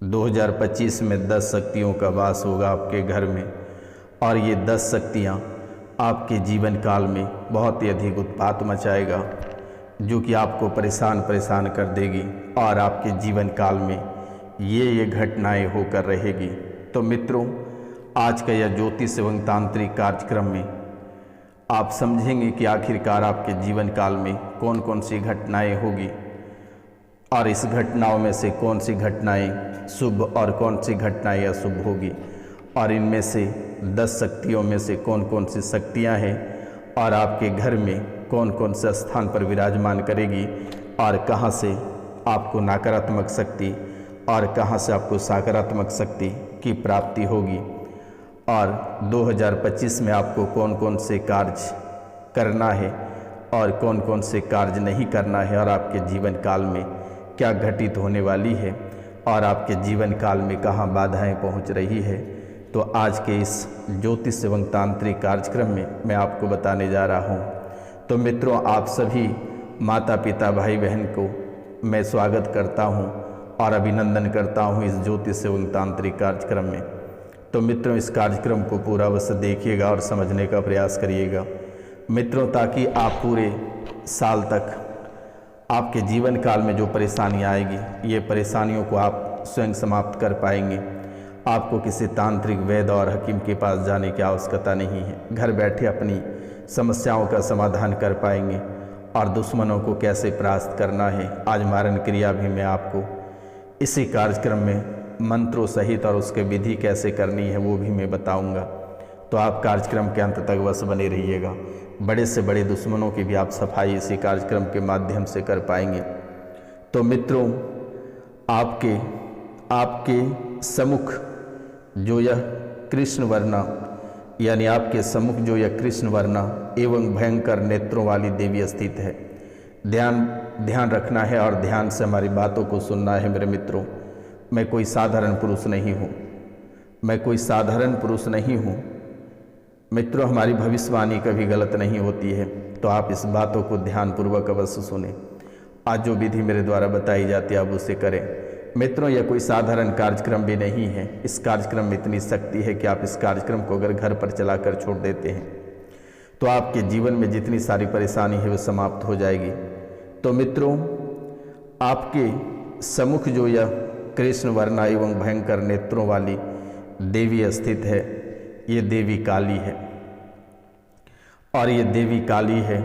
2025 में 10 शक्तियों का वास होगा आपके घर में और ये 10 शक्तियाँ आपके जीवन काल में बहुत ही अधिक उत्पात मचाएगा, जो कि आपको परेशान कर देगी और आपके जीवन काल में ये घटनाएं होकर रहेगी। तो मित्रों, आज का यह ज्योतिष एवं तांत्रिक कार्यक्रम में आप समझेंगे कि आखिरकार आपके जीवन काल में कौन कौन सी घटनाएं होगी और इस घटनाओं में से कौन सी घटनाएं शुभ और कौन सी घटनाएं अशुभ होगी, और इनमें से 10 शक्तियों में से कौन कौन सी शक्तियां हैं और आपके घर में कौन कौन से स्थान पर विराजमान करेगी और कहां से आपको नकारात्मक शक्ति और कहां से आपको सकारात्मक शक्ति की प्राप्ति होगी, और 2025 में आपको कौन कौन से कार्य करना है और कौन कौन से कार्य नहीं करना है, और आपके जीवन काल में क्या घटित होने वाली है और आपके जीवन काल में कहाँ बाधाएं पहुँच रही है। तो आज के इस ज्योतिष एवं तांत्रिक कार्यक्रम में मैं आपको बताने जा रहा हूँ। तो मित्रों, आप सभी माता पिता भाई बहन को मैं स्वागत करता हूँ और अभिनंदन करता हूँ इस ज्योतिष एवं तांत्रिक कार्यक्रम में। तो मित्रों, इस कार्यक्रम को पूरा अवश्य देखिएगा और समझने का प्रयास करिएगा मित्रों, ताकि आप पूरे साल तक आपके जीवन काल में जो परेशानियाँ आएगी, ये परेशानियों को आप स्वयं समाप्त कर पाएंगे। आपको किसी तांत्रिक वैद्य और हकीम के पास जाने की आवश्यकता नहीं है। घर बैठे अपनी समस्याओं का समाधान कर पाएंगे और दुश्मनों को कैसे परास्त करना है, आज मारण क्रिया भी मैं आपको इसी कार्यक्रम में मंत्रों सहित और उसके विधि कैसे करनी है वो भी मैं बताऊंगा। तो आप कार्यक्रम के अंत तक बस बने रहिएगा। बड़े से बड़े दुश्मनों की भी आप सफाई इसी कार्यक्रम के माध्यम से कर पाएंगे। तो मित्रों, आपके सम्मुख जो यह कृष्ण वर्णा यानी आपके सम्मुख जो यह कृष्ण वर्णा एवं भयंकर नेत्रों वाली देवी स्थित है। ध्यान रखना है और ध्यान से हमारी बातों को सुनना है मेरे मित्रों। मैं कोई साधारण पुरुष नहीं हूँ मित्रों, हमारी भविष्यवाणी कभी गलत नहीं होती है। तो आप इस बातों को ध्यानपूर्वक अवश्य सुने। आज जो विधि मेरे द्वारा बताई जाती है आप उसे करें। मित्रों, यह कोई साधारण कार्यक्रम भी नहीं है। इस कार्यक्रम में इतनी शक्ति है कि आप इस कार्यक्रम को अगर घर पर चलाकर छोड़ देते हैं तो आपके जीवन में जितनी सारी परेशानी है वो समाप्त हो जाएगी। तो मित्रों, आपके सम्मुख जो यह कृष्ण वर्णा एवं भयंकर नेत्रों वाली देवी स्थित है, ये देवी काली है। और ये देवी काली है,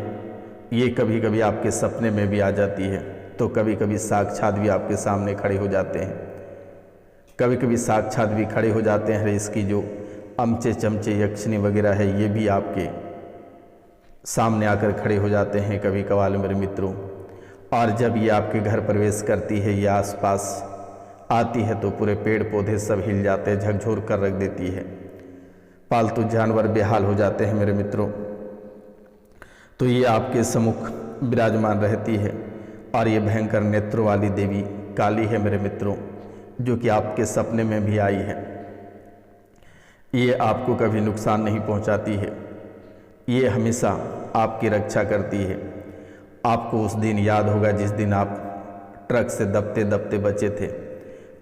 ये कभी कभी आपके सपने में भी आ जाती है, तो कभी कभी साक्षात भी आपके सामने खड़े हो जाते हैं। कभी कभी साक्षात भी खड़े हो जाते हैं। इसकी जो अमचे चमचे यक्षिणी वगैरह है, ये भी आपके सामने आकर खड़े हो जाते हैं कभी कभार मेरे मित्रों। और जब ये आपके घर प्रवेश करती है, ये आसपास आती है, तो पूरे पेड़ पौधे सब हिल जाते हैं, झकझोर कर रख देती है। पालतू जानवर बेहाल हो जाते हैं मेरे मित्रों। तो ये आपके सम्मुख विराजमान रहती है और ये भयंकर नेत्रों वाली देवी काली है मेरे मित्रों, जो कि आपके सपने में भी आई है। ये आपको कभी नुकसान नहीं पहुंचाती है, ये हमेशा आपकी रक्षा करती है। आपको उस दिन याद होगा जिस दिन आप ट्रक से दबते दबते बचे थे।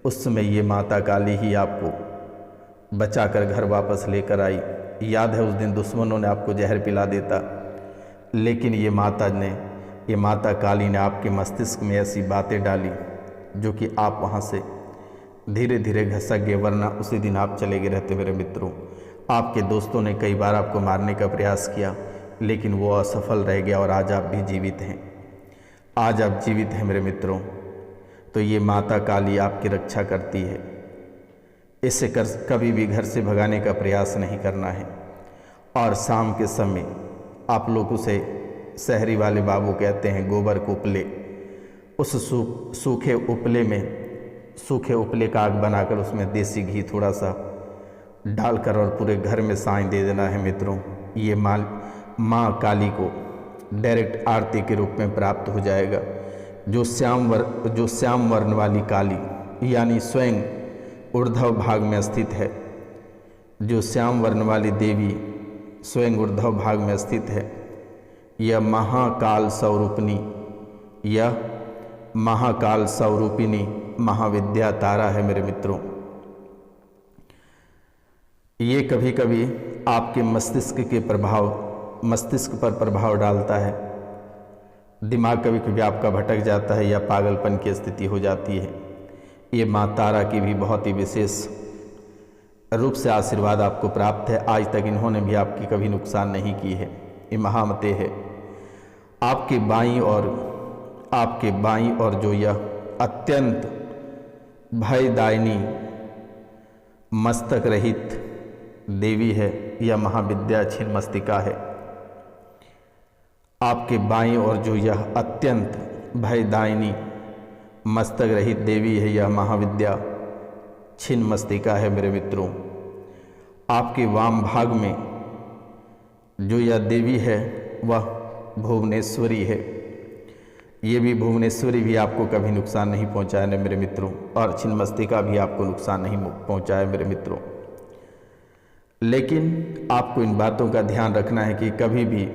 उस समय ये माता काली ही आपको बचाकर घर वापस लेकर आई। याद है, उस दिन दुश्मनों ने आपको जहर पिला देता, लेकिन ये माता काली ने आपके मस्तिष्क में ऐसी बातें डाली जो कि आप वहाँ से धीरे धीरे घसक गए, वरना उसी दिन आप चले गए रहते मेरे मित्रों। आपके दोस्तों ने कई बार आपको मारने का प्रयास किया, लेकिन वो असफल रह गया और आज आप भी जीवित हैं। आज आप जीवित हैं मेरे मित्रों। तो ये माता काली आपकी रक्षा करती है। इसे कभी भी घर से भगाने का प्रयास नहीं करना है। और शाम के समय आप लोग उसे शहरी वाले बाबू कहते हैं गोबर के उपले, उस सूखे उपले का आग बनाकर उसमें देसी घी थोड़ा सा डालकर और पूरे घर में साइन दे देना है मित्रों। ये माँ काली को डायरेक्ट आरती के रूप में प्राप्त हो जाएगा। जो श्याम वर्ण वाली काली यानी स्वयं ऊर्ध्व भाग में स्थित है, जो श्याम वर्ण वाली देवी स्वयं ऊर्ध्व भाग में स्थित है, यह महाकाल स्वरूपिणी महाविद्या तारा है मेरे मित्रों। ये कभी कभी आपके मस्तिष्क पर प्रभाव डालता है। दिमाग कभी कभी आपका भटक जाता है या पागलपन की स्थिति हो जाती है। ये माँ तारा की भी बहुत ही विशेष रूप से आशीर्वाद आपको प्राप्त है। आज तक इन्होंने भी आपकी कभी नुकसान नहीं की है। ये महामते है। आपके बाईं और जो यह अत्यंत भयदायिनी मस्तक रहित देवी है, यह महाविद्या छिन्नमस्तिका है। आपके बाईं और जो यह अत्यंत भयदायिनी मस्तक रहित देवी है, यह महाविद्या छिन्नमस्तिका है मेरे मित्रों। आपके वाम भाग में जो यह देवी है वह भुवनेश्वरी है। ये भी भुवनेश्वरी भी आपको कभी नुकसान नहीं पहुंचाए ना मेरे मित्रों, और छिन्नमस्तिका भी आपको नुकसान नहीं पहुंचाए मेरे मित्रों। लेकिन आपको इन बातों का ध्यान रखना है कि कभी भी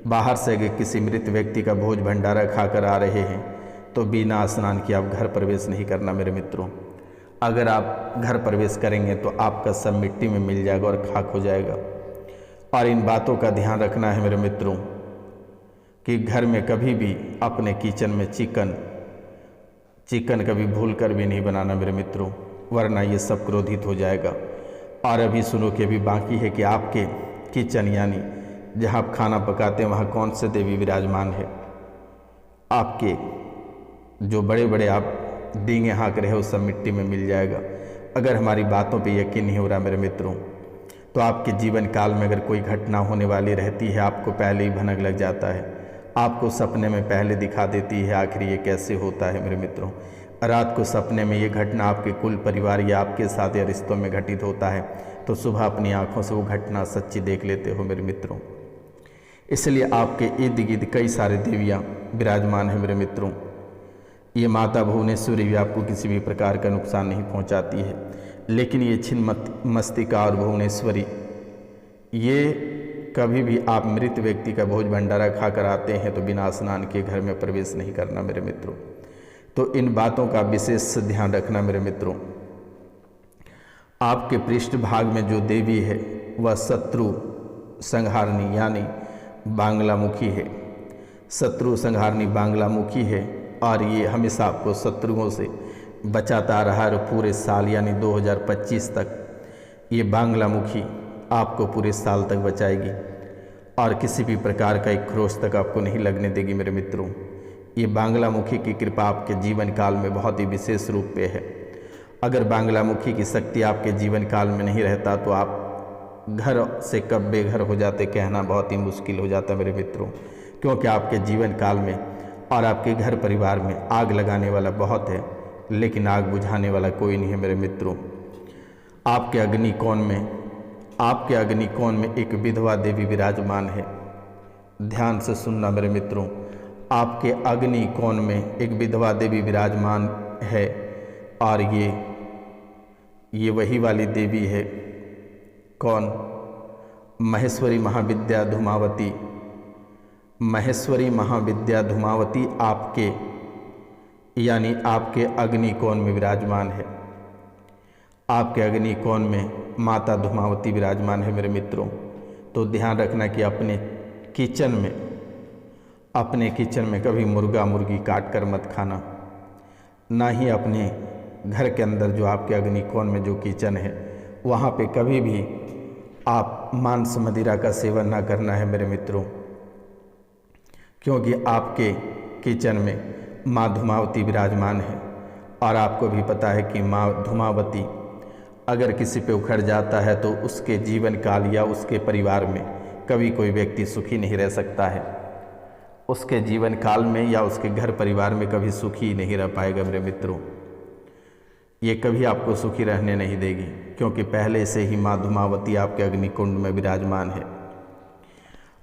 बाहर से अगर किसी मृत व्यक्ति का भोज भंडारा खाकर आ रहे हैं तो बिना स्नान किए आप घर प्रवेश नहीं करना मेरे मित्रों। अगर आप घर प्रवेश करेंगे तो आपका सब मिट्टी में मिल जाएगा और खाक हो जाएगा। और इन बातों का ध्यान रखना है मेरे मित्रों कि घर में कभी भी अपने किचन में चिकन कभी भूल कर भी नहीं बनाना मेरे मित्रों, वरना ये सब क्रोधित हो जाएगा। और अभी सुनो कि अभी बाकी है कि आपके किचन यानी जहाँ आप खाना पकाते हैं वहाँ कौन से देवी विराजमान है। आपके जो बड़े बड़े आप डींगे हाँक रहे हो सब मिट्टी में मिल जाएगा। अगर हमारी बातों पे यकीन नहीं हो रहा मेरे मित्रों तो आपके जीवन काल में अगर कोई घटना होने वाली रहती है, आपको पहले ही भनक लग जाता है, आपको सपने में पहले दिखा देती है आखिर ये कैसे होता है मेरे मित्रों। रात को सपने में ये घटना आपके कुल परिवार या आपके साथ या रिश्तों में घटित होता है तो सुबह अपनी आंखों से वो घटना सच्ची देख लेते हो मेरे मित्रों। इसलिए आपके इर्द गिर्द कई सारे देवियाँ विराजमान हैं मेरे मित्रों। ये माता भुवनेश्वरी भी आपको किसी भी प्रकार का नुकसान नहीं पहुंचाती है। लेकिन ये छिन्नमस्तिका और भुवनेश्वरी ये कभी भी आप मृत व्यक्ति का भोज भंडारा खाकर आते हैं तो बिना स्नान के घर में प्रवेश नहीं करना मेरे मित्रों। तो इन बातों का विशेष ध्यान रखना मेरे मित्रों। आपके पृष्ठभाग में जो देवी है वह शत्रु संहारणी यानी बांग्लामुखी है। शत्रु संहारणी बांग्लामुखी है और ये हमेशा आपको शत्रुओं से बचाता रहा है। पूरे साल यानी 2025 तक ये बांग्लामुखी आपको पूरे साल तक बचाएगी और किसी भी प्रकार का एक खरोच तक आपको नहीं लगने देगी मेरे मित्रों। ये बांग्लामुखी की कृपा आपके जीवन काल में बहुत ही विशेष रूप पे है। अगर बांग्लामुखी की शक्ति आपके जीवन काल में नहीं रहता तो आप घर से कब बेघर हो जाते कहना बहुत ही मुश्किल हो जाता मेरे मित्रों, क्योंकि आपके जीवन काल में और आपके घर परिवार में आग लगाने वाला बहुत है लेकिन आग बुझाने वाला कोई नहीं है मेरे मित्रों। आपके अग्निकोण में एक विधवा देवी विराजमान है। ध्यान से सुनना मेरे मित्रों, आपके अग्निकोण में एक विधवा देवी विराजमान है और ये वही वाली देवी है। कौन? महेश्वरी महाविद्या धूमावती। महेश्वरी महाविद्या धूमावती आपके यानी आपके अग्निकोण में विराजमान है। आपके अग्निकोण में माता धूमावती विराजमान है मेरे मित्रों। तो ध्यान रखना कि अपने किचन में कभी मुर्गा मुर्गी काट कर मत खाना, ना ही अपने घर के अंदर जो आपके अग्निकोण में जो किचन है वहाँ पे कभी भी आप मांस मदिरा का सेवन ना करना है मेरे मित्रों, क्योंकि आपके किचन में माँ धूमावती विराजमान है। और आपको भी पता है कि माँ धूमावती अगर किसी पे उखड़ जाता है तो उसके जीवन काल या उसके परिवार में कभी कोई व्यक्ति सुखी नहीं रह सकता है। उसके जीवन काल में या उसके घर परिवार में कभी सुखी नहीं रह पाएगा मेरे मित्रों। ये कभी आपको सुखी रहने नहीं देगी, क्योंकि पहले से ही माँ धूमावती आपके अग्निकुंड में विराजमान है।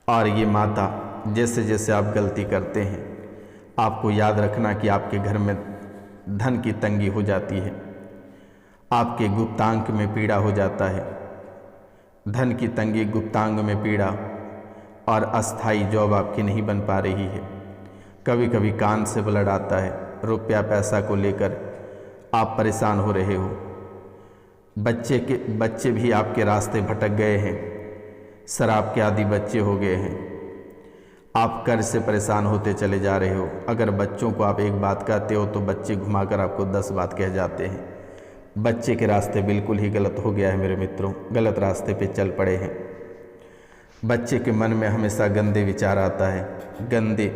और ये माता जैसे जैसे आप गलती करते हैं आपको याद रखना कि आपके घर में धन की तंगी हो जाती है, आपके गुप्तांग में पीड़ा हो जाता है। धन की तंगी, गुप्तांग में पीड़ा और अस्थाई जॉब आपकी नहीं बन पा रही है। कभी कभी कान से ब्लड आता है, रुपया पैसा को लेकर आप परेशान हो रहे हो। बच्चे भी आपके रास्ते भटक गए हैं, शराब के आदी बच्चे हो गए हैं। आप कर्ज से परेशान होते चले जा रहे हो। अगर बच्चों को आप एक बात कहते हो तो बच्चे घुमाकर आपको 10 बात कह जाते हैं। बच्चे के रास्ते बिल्कुल ही गलत हो गया है मेरे मित्रों, गलत रास्ते पे चल पड़े हैं। बच्चे के मन में हमेशा गंदे विचार आता है, गंदे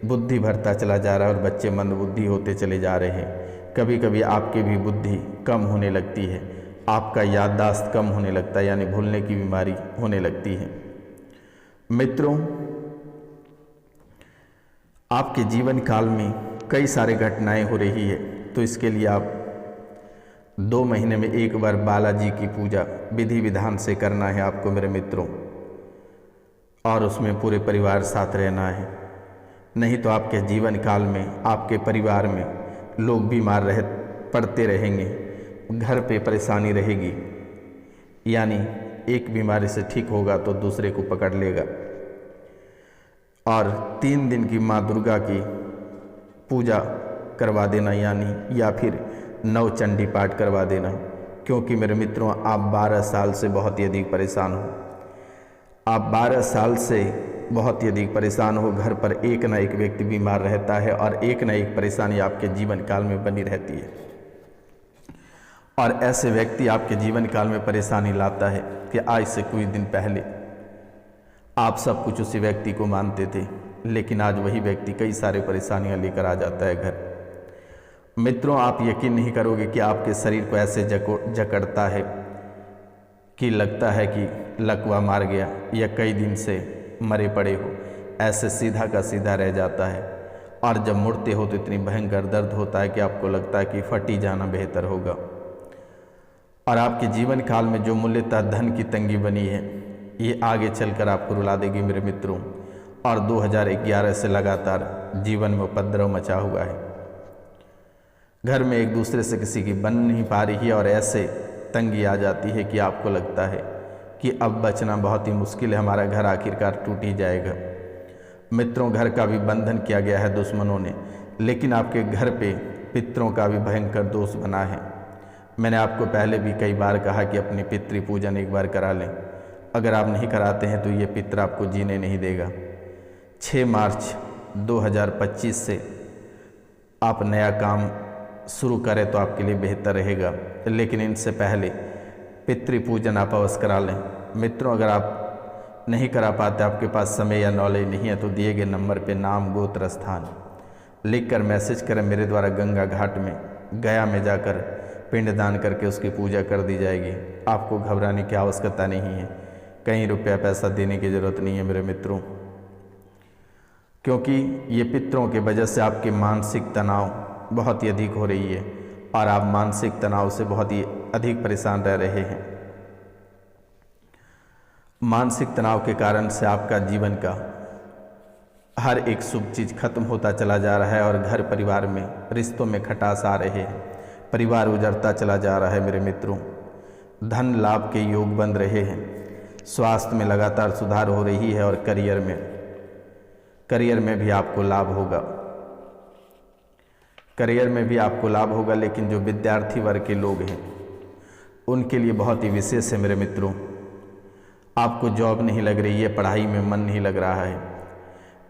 बुद्धि भरता चला जा रहा है और बच्चे मंदबुद्धि होते चले जा रहे हैं। कभी कभी आपकी भी बुद्धि कम होने लगती है, आपका याददाश्त कम होने लगता है, यानी भूलने की बीमारी होने लगती है। मित्रों, आपके जीवन काल में कई सारे घटनाएं हो रही है, तो इसके लिए आप 2 महीने में एक बार बालाजी की पूजा विधि विधान से करना है आपको मेरे मित्रों, और उसमें पूरे परिवार साथ रहना है। नहीं तो आपके जीवन काल में आपके परिवार में लोग बीमार पड़ते रहेंगे, घर पे परेशानी रहेगी, यानी एक बीमारी से ठीक होगा तो दूसरे को पकड़ लेगा। और 3 दिन की माँ दुर्गा की पूजा करवा देना, यानी या फिर 9 चंडी पाठ करवा देना, क्योंकि मेरे मित्रों आप 12 साल से बहुत ही अधिक परेशान हो। आप 12 साल से बहुत ही अधिक परेशान हो। घर पर एक ना एक व्यक्ति बीमार रहता है और एक ना एक परेशानी आपके जीवन काल में बनी रहती है। और ऐसे व्यक्ति आपके जीवन काल में परेशानी लाता है कि आज से कुछ दिन पहले आप सब कुछ उसी व्यक्ति को मानते थे, लेकिन आज वही व्यक्ति कई सारे परेशानियां लेकर आ जाता है घर। मित्रों, आप यकीन नहीं करोगे कि आपके शरीर को ऐसे जकड़ता है कि लगता है कि लकवा मार गया या कई दिन से मरे पड़े हो, ऐसे सीधा का सीधा रह जाता है। और जब मुड़ते हो तो इतनी भयंकर दर्द होता है कि आपको लगता है कि फटी जाना बेहतर होगा। और आपके जीवन काल में जो मूल्यतः धन की तंगी बनी है, ये आगे चलकर आपको रुला देगी मेरे मित्रों। और 2011 से लगातार जीवन में उपद्रव मचा हुआ है। घर में एक दूसरे से किसी की बन नहीं पा रही है और ऐसे तंगी आ जाती है कि आपको लगता है कि अब बचना बहुत ही मुश्किल है, हमारा घर आखिरकार टूट ही जाएगा। मित्रों, घर का भी बंधन किया गया है दुश्मनों ने, लेकिन आपके घर पे पितरों का भी भयंकर दोष बना है। मैंने आपको पहले भी कई बार कहा कि अपनी पितृ पूजन एक बार करा लें। अगर आप नहीं कराते हैं तो ये पितर आपको जीने नहीं देगा। 6 मार्च 2025 से आप नया काम शुरू करें तो आपके लिए बेहतर रहेगा, लेकिन इनसे पहले पितृ पूजन आप अवश्य करा लें। मित्रों, अगर आप नहीं करा पाते, आपके पास समय या नॉलेज नहीं है, तो दिए गए नंबर पे नाम, गोत्र, स्थान लिखकर मैसेज करें। मेरे द्वारा गंगा घाट में, गया में जाकर पिंडदान करके उसकी पूजा कर दी जाएगी। आपको घबराने की आवश्यकता नहीं है, कहीं रुपया पैसा देने की ज़रूरत नहीं है मेरे मित्रों, क्योंकि ये पितरों के वजह से आपके मानसिक तनाव बहुत ही अधिक हो रही है और आप मानसिक तनाव से बहुत ही अधिक परेशान रह रहे हैं। मानसिक तनाव के कारण से आपका जीवन का हर एक शुभ चीज़ खत्म होता चला जा रहा है और घर परिवार में, रिश्तों में खटास आ रहे हैं, परिवार उजड़ता चला जा रहा है मेरे मित्रों। धन लाभ के योग बन रहे हैं, स्वास्थ्य में लगातार सुधार हो रही है और करियर में भी आपको लाभ होगा। करियर में भी आपको लाभ होगा, लेकिन जो विद्यार्थी वर्ग के लोग हैं उनके लिए बहुत ही विशेष है मेरे मित्रों। आपको जॉब नहीं लग रही है, पढ़ाई में मन नहीं लग रहा है,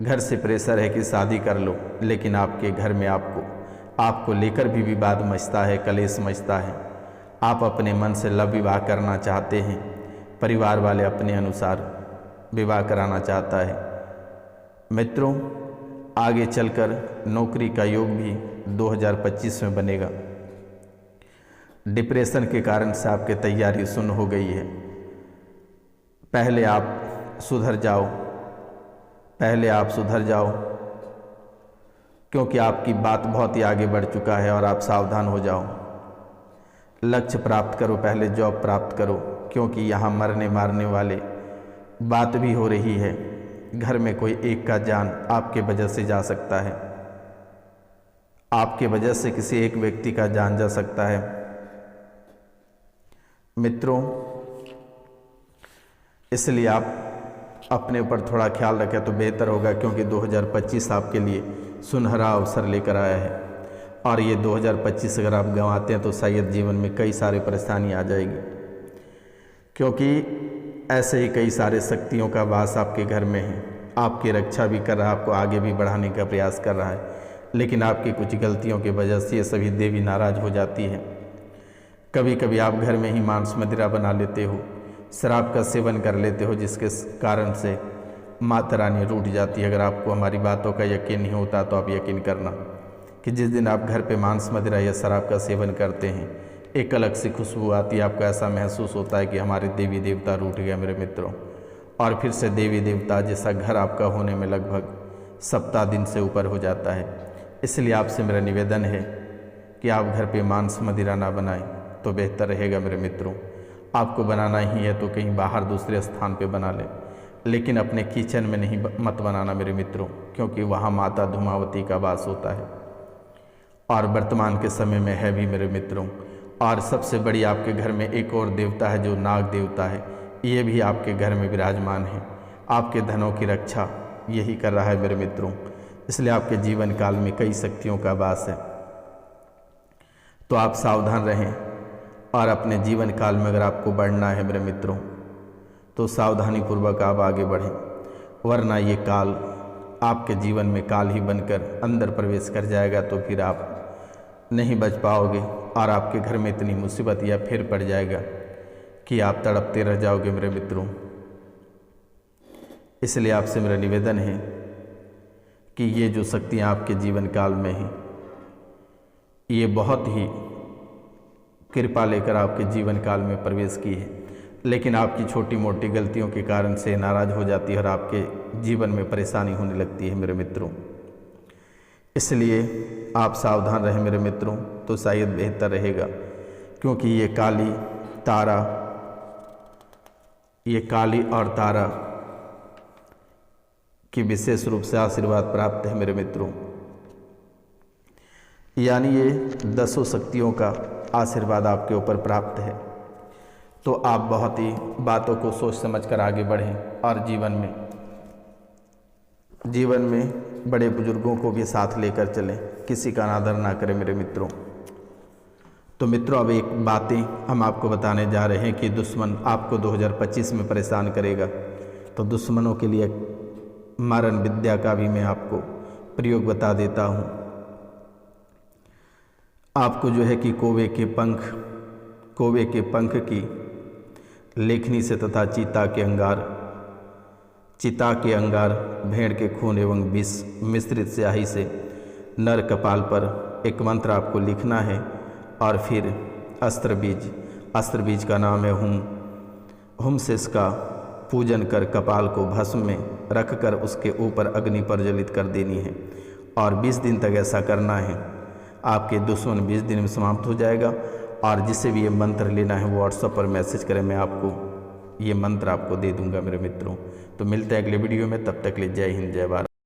घर से प्रेशर है कि शादी कर लो, लेकिन आपके घर में आपको लेकर भी विवाद मचता है, कलेश मचता है। आप अपने मन से लव विवाह करना चाहते हैं, परिवार वाले अपने अनुसार विवाह कराना चाहता है। मित्रों, आगे चलकर नौकरी का योग भी 2025 में बनेगा। डिप्रेशन के कारण से आपकी तैयारी सुन्न हो गई है। पहले आप सुधर जाओ, क्योंकि आपकी बात बहुत ही आगे बढ़ चुका है और आप सावधान हो जाओ। लक्ष्य प्राप्त करो, पहले जॉब प्राप्त करो, क्योंकि यहाँ मरने मारने वाले बात भी हो रही है। घर में कोई एक का जान आपके वजह से जा सकता है, आपके वजह से किसी एक व्यक्ति का जान जा सकता है। मित्रों, इसलिए आप अपने ऊपर थोड़ा ख्याल रखें तो बेहतर होगा, क्योंकि 2025 आपके लिए सुनहरा अवसर लेकर आया है। और ये 2025 अगर आप गंवाते हैं तो शायद जीवन में कई सारी परेशानी आ जाएगी, क्योंकि ऐसे ही कई सारे शक्तियों का वास आपके घर में है। आपकी रक्षा भी कर रहा है, आपको आगे भी बढ़ाने का प्रयास कर रहा है, लेकिन आपकी कुछ गलतियों की वजह से ये सभी देवी नाराज़ हो जाती है। कभी कभी आप घर में ही मांस मदिरा बना लेते हो, शराब का सेवन कर लेते हो, जिसके कारण से माता रानी रूठ जाती है। अगर आपको हमारी बातों का यकीन नहीं होता तो आप यकीन करना कि जिस दिन आप घर पे मांस मदिरा या शराब का सेवन करते हैं, एक अलग सी खुशबू आती है, आपको ऐसा महसूस होता है कि हमारे देवी देवता रूठ गए मेरे मित्रों। और फिर से देवी देवता जैसा घर आपका होने में लगभग सप्ताह दिन से ऊपर हो जाता है। इसलिए आपसे मेरा निवेदन है कि आप घर पे मांस मदिरा ना बनाएं तो बेहतर रहेगा मेरे मित्रों। आपको बनाना ही है तो कहीं बाहर दूसरे स्थान पे बना लें, लेकिन अपने किचन में नहीं मत बनाना मेरे मित्रों, क्योंकि वहाँ माता धूमावती का वास होता है और वर्तमान के समय में है भी मेरे मित्रों। और सबसे बड़ी आपके घर में एक और देवता है जो नाग देवता है, ये भी आपके घर में विराजमान है। आपके धनों की रक्षा यही कर रहा है मेरे मित्रों, इसलिए आपके जीवन काल में कई शक्तियों का वास है। तो आप सावधान रहें और अपने जीवन काल में अगर आपको बढ़ना है मेरे मित्रों तो सावधानी पूर्वक आप आगे बढ़ें, वरना ये काल आपके जीवन में काल ही बनकर अंदर प्रवेश कर जाएगा, तो फिर आप नहीं बच पाओगे और आपके घर में इतनी मुसीबत या फिर पड़ जाएगा कि आप तड़पते रह जाओगे मेरे मित्रों। इसलिए आपसे मेरा निवेदन है कि ये जो शक्तियाँ आपके जीवन काल में हैं, ये बहुत ही कृपा लेकर आपके जीवन काल में प्रवेश की है, लेकिन आपकी छोटी मोटी गलतियों के कारण से नाराज़ हो जाती है और आपके जीवन में परेशानी होने लगती है मेरे मित्रों। इसलिए आप सावधान रहें मेरे मित्रों तो शायद बेहतर रहेगा, क्योंकि ये काली और तारा की विशेष रूप से आशीर्वाद प्राप्त है मेरे मित्रों। यानी ये 10 शक्तियों का आशीर्वाद आपके ऊपर प्राप्त है। तो आप बहुत ही बातों को सोच समझकर आगे बढ़ें और जीवन में बड़े बुजुर्गों को भी साथ लेकर चलें, किसी का अनादर ना करें मेरे मित्रों। तो मित्रों, अब एक बातें हम आपको बताने जा रहे हैं कि दुश्मन आपको 2025 में परेशान करेगा, तो दुश्मनों के लिए मारण विद्या का भी मैं आपको प्रयोग बता देता हूँ। आपको जो है कि कौवे के पंख की लेखनी से तथा चिता के अंगार, भेड़ के खून एवं विष मिश्रित स्याही से नर कपाल पर एक मंत्र आपको लिखना है। और फिर अस्त्र बीज का नाम है हुम से इसका पूजन कर कपाल को भस्म में रखकर उसके ऊपर अग्नि प्रज्वलित कर देनी है और 20 दिन तक ऐसा करना है। आपके दुश्मन 20 दिन में समाप्त हो जाएगा। और जिसे भी ये मंत्र लेना है वो व्हाट्सएप पर मैसेज करें, मैं आपको ये मंत्र आपको दे दूंगा मेरे मित्रों। तो मिलते हैं अगले वीडियो में, तब तक ले जय हिंद जय भारत।